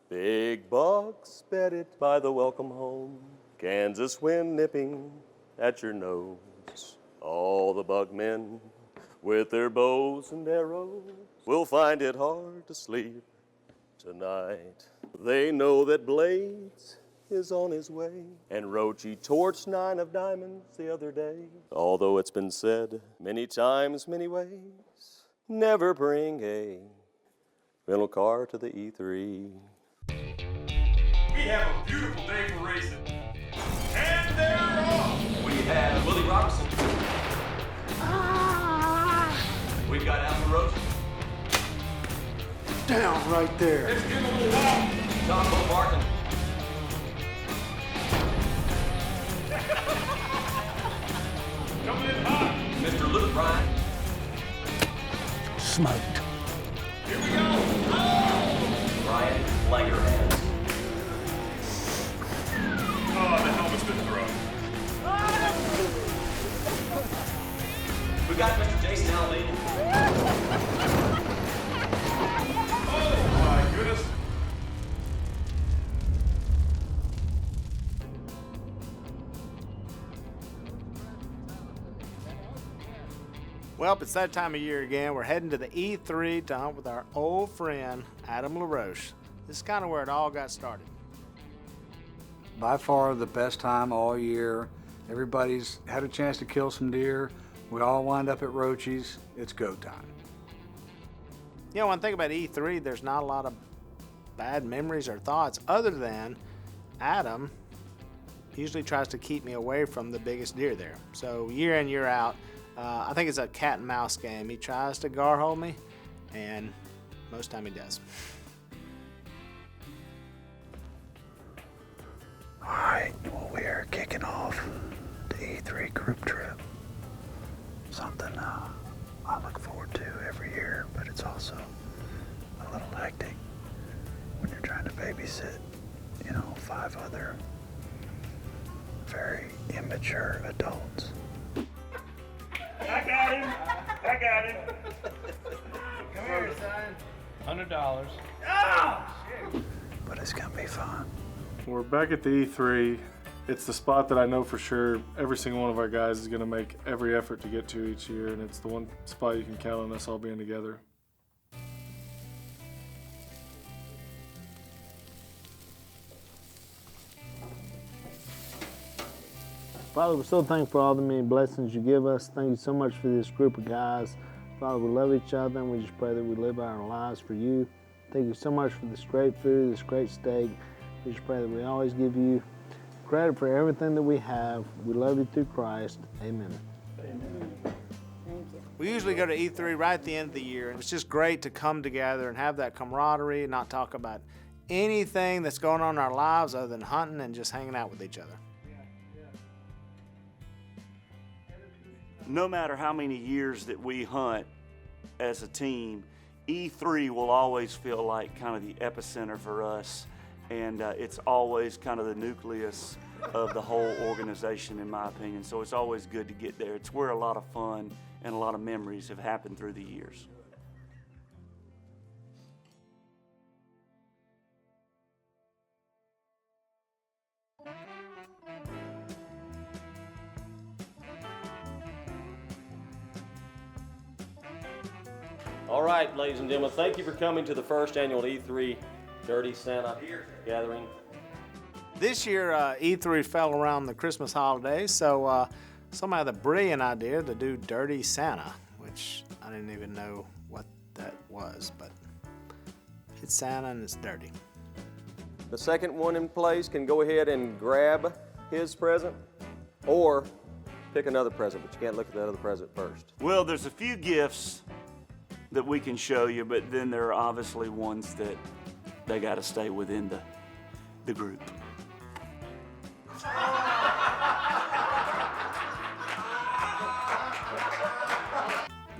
Big bucks bedded by the welcome home, Kansas wind nipping at your nose. All the buckmen with their bows and arrows will find it hard to sleep tonight. They know that Blades is on his way, and Roachy torched 9 of diamonds the other day. Although it's been said many times, many ways, never bring a rental car to the E3. We have a beautiful day for racing. And they're off! We have Willie Robinson. We've got Alan Roach. Down right there. Let's give him a little walk. Tom Martin. Coming in hot. Mr. Luke Bryan. Smoked. Here we go. Oh! Bryan Langerhans. Oh, the helmet's been thrown. We got Mr. Jason Aldean. Oh, my goodness. Well, it's that time of year again. We're heading to the E3 to hunt with our old friend, Adam LaRoche. This is kind of where it all got started. By far the best time all year. Everybody's had a chance to kill some deer. We all wind up at Roachy's. It's go time. You know, when I think about E3, there's not a lot of bad memories or thoughts other than Adam usually tries to keep me away from the biggest deer there. So year in, year out, I think it's a cat and mouse game. He tries to gar hold me, and most time he does. All right, well, we are kicking off the E3 group trip. Something I look forward to every year, but it's also a little hectic when you're trying to babysit, 5 other very immature adults. I got him. Come here, son. $100. Oh, shit. But it's gonna be fun. We're back at the E3. It's the spot that I know for sure every single one of our guys is going to make every effort to get to each year, and it's the one spot you can count on us all being together. Father, we're so thankful for all the many blessings you give us. Thank you so much for this group of guys. Father, we love each other, and we just pray that we live our lives for you. Thank you so much for this great food, this great steak. We just pray that we always give you credit for everything that we have. We love you through Christ. Amen. Amen. Thank you. We usually go to E3 right at the end of the year, and it's just great to come together and have that camaraderie and not talk about anything that's going on in our lives other than hunting and just hanging out with each other. No matter how many years that we hunt as a team, E3 will always feel like kind of the epicenter for us, and it's always kind of the nucleus of the whole organization, in my opinion. So it's always good to get there. It's where a lot of fun and a lot of memories have happened through the years. All right, ladies and gentlemen, thank you for coming to the first annual E3 Dirty Santa gathering. This year, E3 fell around the Christmas holidays, so somebody had the brilliant idea to do Dirty Santa, which I didn't even know what that was, but it's Santa and it's dirty. The second one in place can go ahead and grab his present or pick another present, but you can't look at the other present first. Well, there's a few gifts that we can show you, but then there are obviously ones that they got to stay within the group.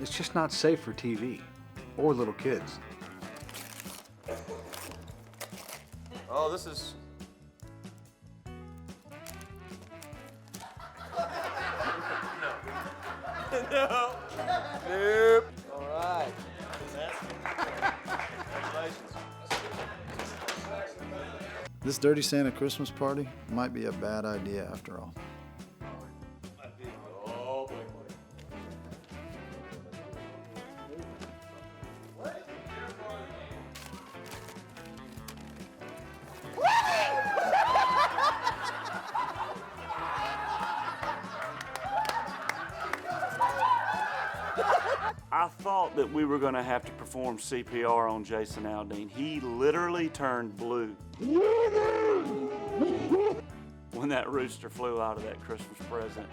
It's just not safe for TV or little kids. Oh, this is... No. Nope. All right. Congratulations. This Dirty Santa Christmas party might be a bad idea after all. I thought that we were going to have to perform CPR on Jason Aldean. He literally turned blue when that rooster flew out of that Christmas present.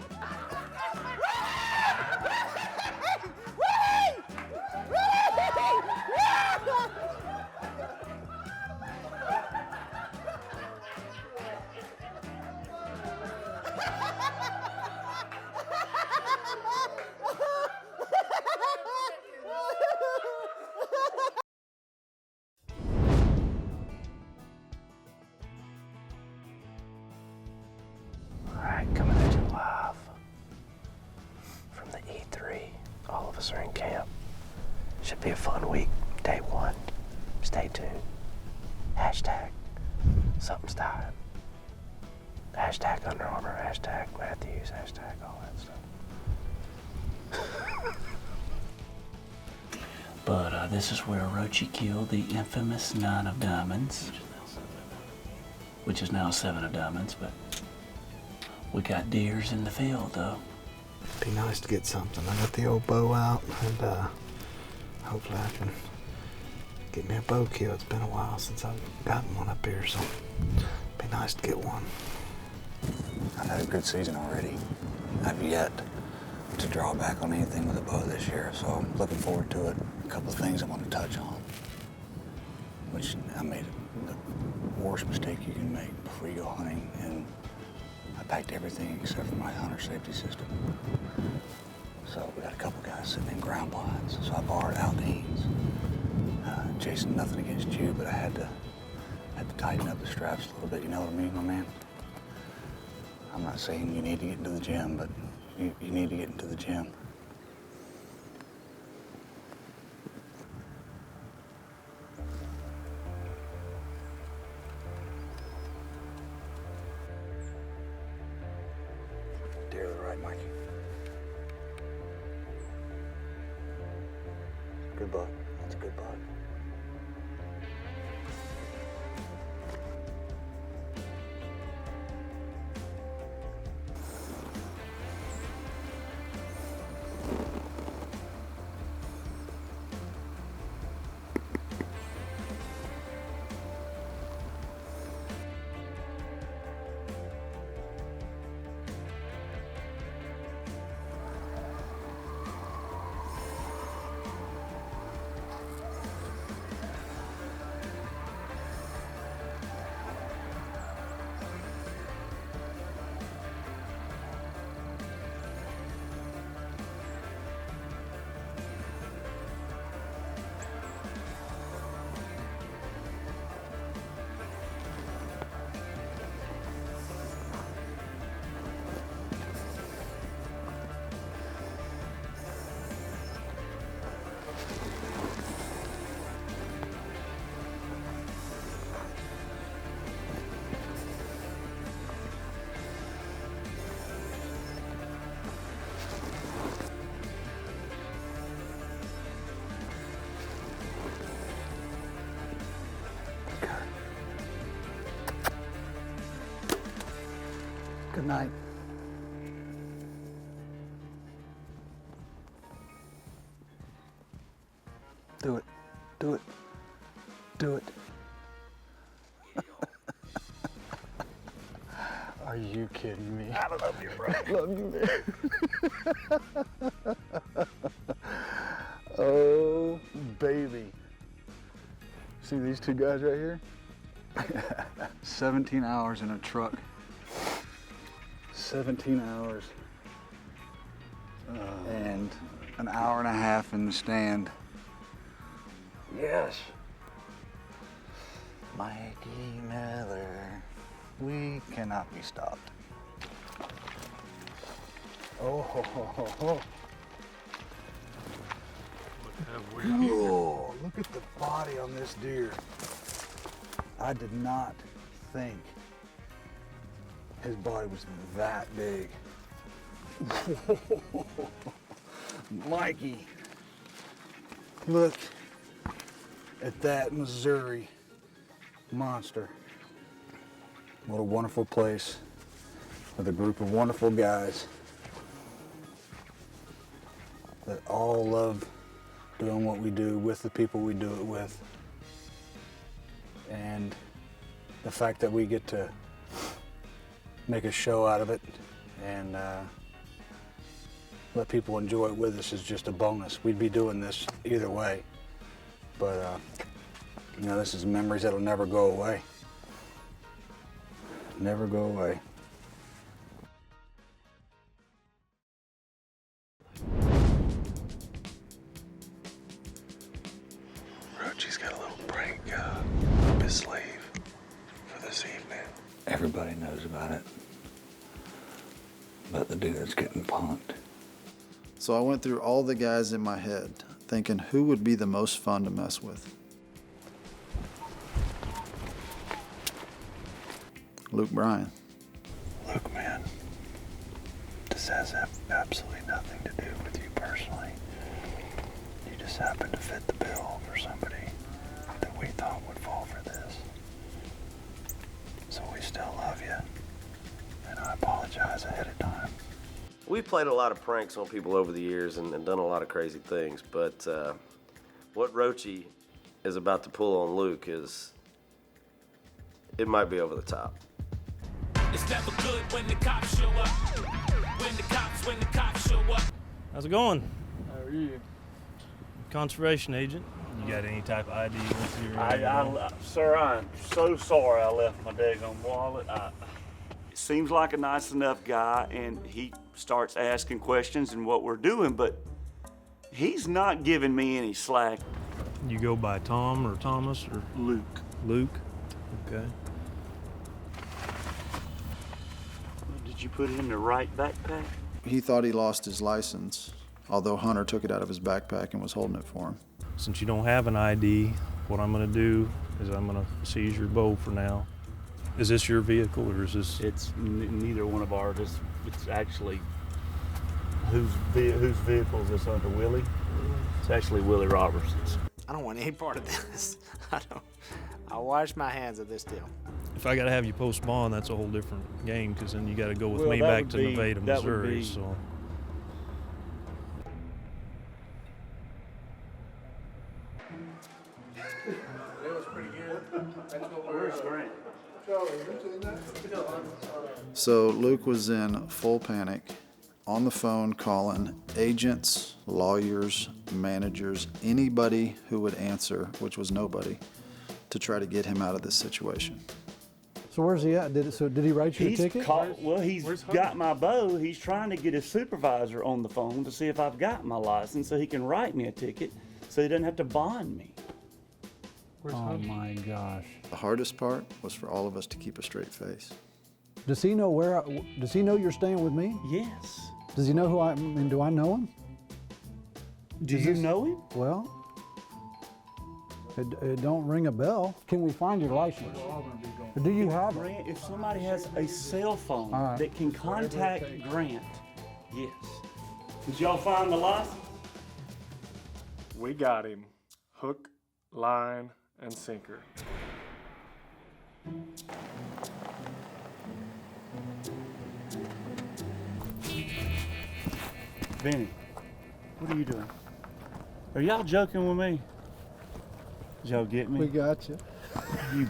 Alright, coming at you live from the E3. All of us are in camp. Should be a fun week. Day one. Stay tuned. Hashtag something's dying. Hashtag Under Armour. Hashtag Matthews. Hashtag all that stuff. But this is where Orochi killed the infamous 9 of diamonds. Which is now 7 of diamonds, but we got deers in the field, though. Be nice to get something. I got the old bow out, and hopefully I can get me a bow kill. It's been a while since I've gotten one up here, so be nice to get one. I've had a good season already. I've yet to draw back on anything with a bow this year, so I'm looking forward to it. A couple of things I want to touch on, which I made the worst mistake you can make before you go hunting, and I packed everything except for my hunter safety system. So we got a couple guys sitting in ground blinds, so I borrowed Aldean's. Jason, nothing against you, but I had to tighten up the straps a little bit. You know what I mean, my man? I'm not saying you need to get into the gym, but you need to get into the gym. Deer to the right, Mikey. Good buck. That's a good buck. Good night. Do it. Do it. Do it. Are you kidding me? I love you, bro. I love you, man. Oh, baby. See these two guys right here? 17 hours in a truck. 17 hours. And an hour and a half in the stand. Yes. Mikey Miller. We cannot be stopped. Oh, ho, ho, ho, ho. Oh, look at the body on this deer. I did not think his body was that big. Mikey, look at that Missouri monster. What a wonderful place with a group of wonderful guys that all love doing what we do with the people we do it with. And the fact that we get to make a show out of it and let people enjoy it with us is just a bonus. We'd be doing this either way. But, you know, this is memories that'll never go away. Never go away. Roachie's got a little prank up his sleeve for this evening. Everybody knows about it. But the dude that's getting punked. So I went through all the guys in my head, thinking who would be the most fun to mess with. Bryan. Luke, man, this has absolutely nothing to do with you personally. You just happen to fit the bill for somebody that we thought would fall for this. So we still love you, and I apologize ahead of time. We've played a lot of pranks on people over the years and done a lot of crazy things, but what Roachie is about to pull on Luke is, it might be over the top. It's never good when the cops show up. When the cops show up. How's it going? How are you? Conservation agent. You got any type of ID with your Sir, I'm so sorry I left my daggone wallet. It seems like a nice enough guy, and he starts asking questions and what we're doing, but he's not giving me any slack. You go by Tom or Thomas or Luke. Luke? Okay. Did you put it in the right backpack? He thought he lost his license, although Hunter took it out of his backpack and was holding it for him. Since you don't have an ID, what I'm gonna do is I'm gonna seize your bow for now. Is this your vehicle or is this? It's neither one of ours. It's actually, whose vehicle is this under, Willie? It's actually Willie Robertson's. I don't want any part of this. I'll wash my hands of this deal. If I gotta have you post bond, that's a whole different game because then you gotta go with me back to Nevada, Missouri. So. So Luke was in full panic, on the phone calling agents, lawyers, managers, anybody who would answer, which was nobody, to try to get him out of this situation. So where's he at? Did he write you a ticket? He's got my bow. He's trying to get his supervisor on the phone to see if I've got my license so he can write me a ticket so he doesn't have to bond me. Oh my gosh. The hardest part was for all of us to keep a straight face. Does he know does he know you're staying with me? Yes. Does he know who I mean, do I know him? Do you know him? Well, it don't ring a bell. Can we find your license? Or do you have it? If somebody has a cell phone that can contact Grant, yes. Did y'all find the license? We got him. Hook, line, and sinker. Benny, what are you doing? Are y'all joking with me? Did y'all get me? We got you. You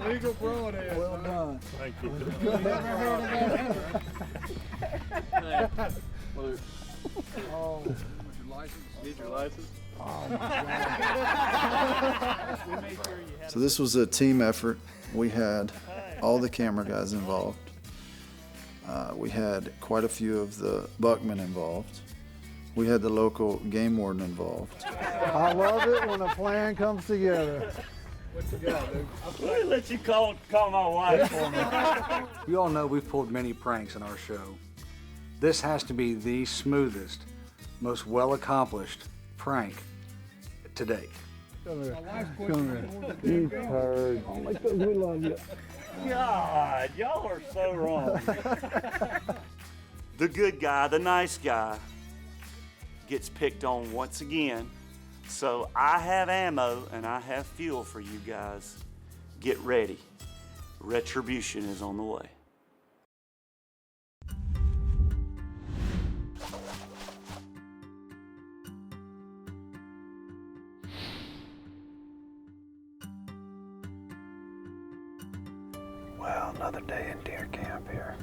Legal pro there. Well done. Thank you. Never heard of that. Luke. Oh. Need your license? So this was a team effort. We had all the camera guys involved. We had quite a few of the buckmen involved. We had the local game warden involved. I love it when a plan comes together. What you got, Luke? Let me let you call my wife for me. You all know we've pulled many pranks in our show. This has to be the smoothest, most well-accomplished, prank today. Come here. Come here. You heard. Oh my God, we love you. God, y'all are so wrong. The good guy, the nice guy, gets picked on once again. So I have ammo and I have fuel for you guys. Get ready. Retribution is on the way. Well, another day in deer camp here.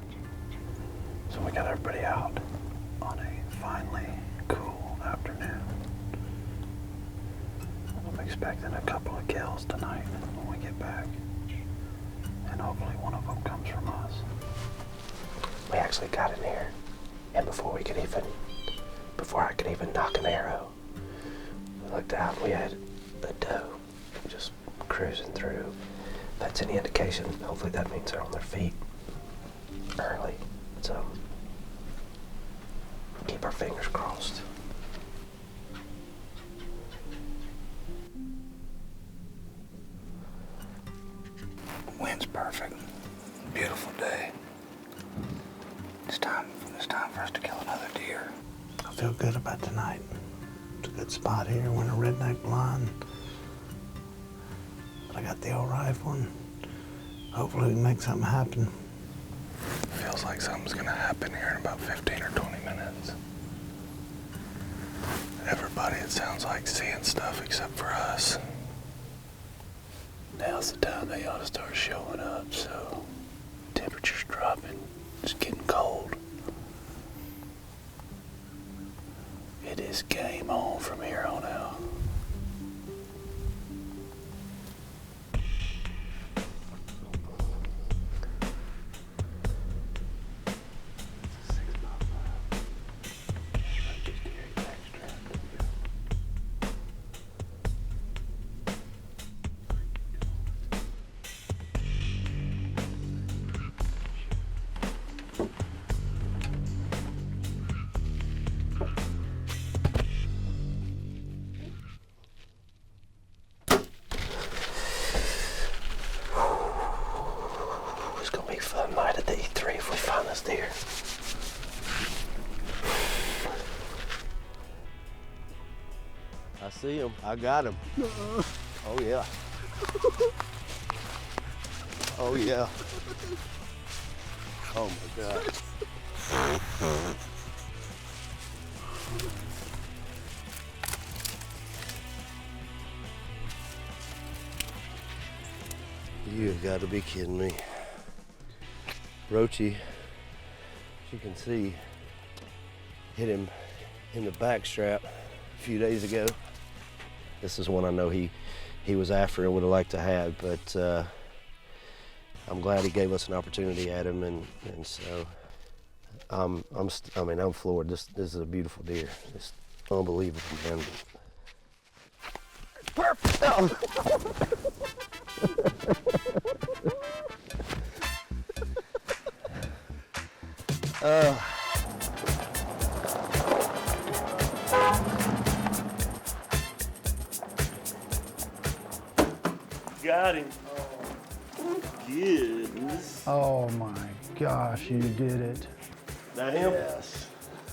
So we got everybody out on a finally cool afternoon. I'm expecting a couple of kills tonight when we get back. And hopefully one of them comes from us. We actually got in here, and before I could even knock an arrow, we looked out, we had a doe just cruising through. If that's any indication, hopefully that means they're on their feet early. So keep our fingers crossed. Wind's perfect. Beautiful day. It's time for us to kill another deer. I feel good about tonight. It's a good spot here. We're in a redneck blind. But I got the old rifle, and hopefully we can make something happen. Feels like something's gonna happen here in about 15 or 20 minutes. Everybody, it sounds like, seeing stuff except for us. Now's the time they ought to start showing up, so temperature's dropping, it's getting cold. It is game on from here on out. It's gonna be a fun night at the E3 if we find this deer. I see him. I got him. Oh yeah. Oh yeah. Oh my God. You have got to be kidding me. Roachy, as you can see, hit him in the back strap a few days ago. This is one I know he was after and would have liked to have, but I'm glad he gave us an opportunity at him, and so I'm floored. This is a beautiful deer. It's unbelievable, man. Perfect. Oh. Got him. Goodness. Oh my gosh, you did it. That him? Yes.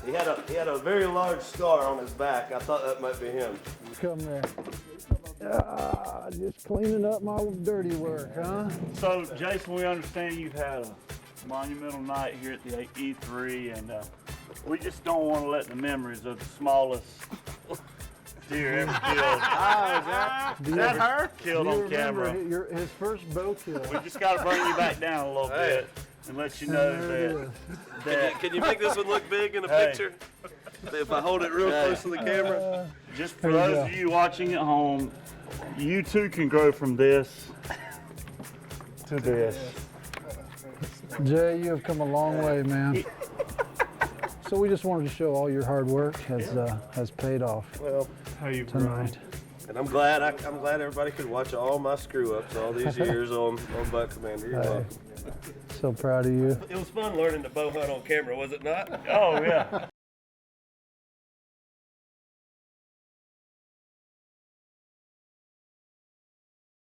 He had a very large scar on his back. I thought that might be him. Come there. Just cleaning up my dirty work, huh? So, Jason, we understand you've had a monumental night here at the E3, and we just don't want to let the memories of the smallest deer ever killed. Is that her? Killed on camera. His first bow kill. We just got to bring you back down a little bit and let you know that. Can you make this one look big in a picture? If I hold it real close to the camera. Just for those of you watching at home, you too can grow from this to this. Jay, you have come a long way, man. So we just wanted to show all your hard work has paid off. Well, tonight. And I'm glad everybody could watch all my screw ups all these years on Buck Commander. You're welcome. So proud of you. It was fun learning to bow hunt on camera, was it not? Oh yeah.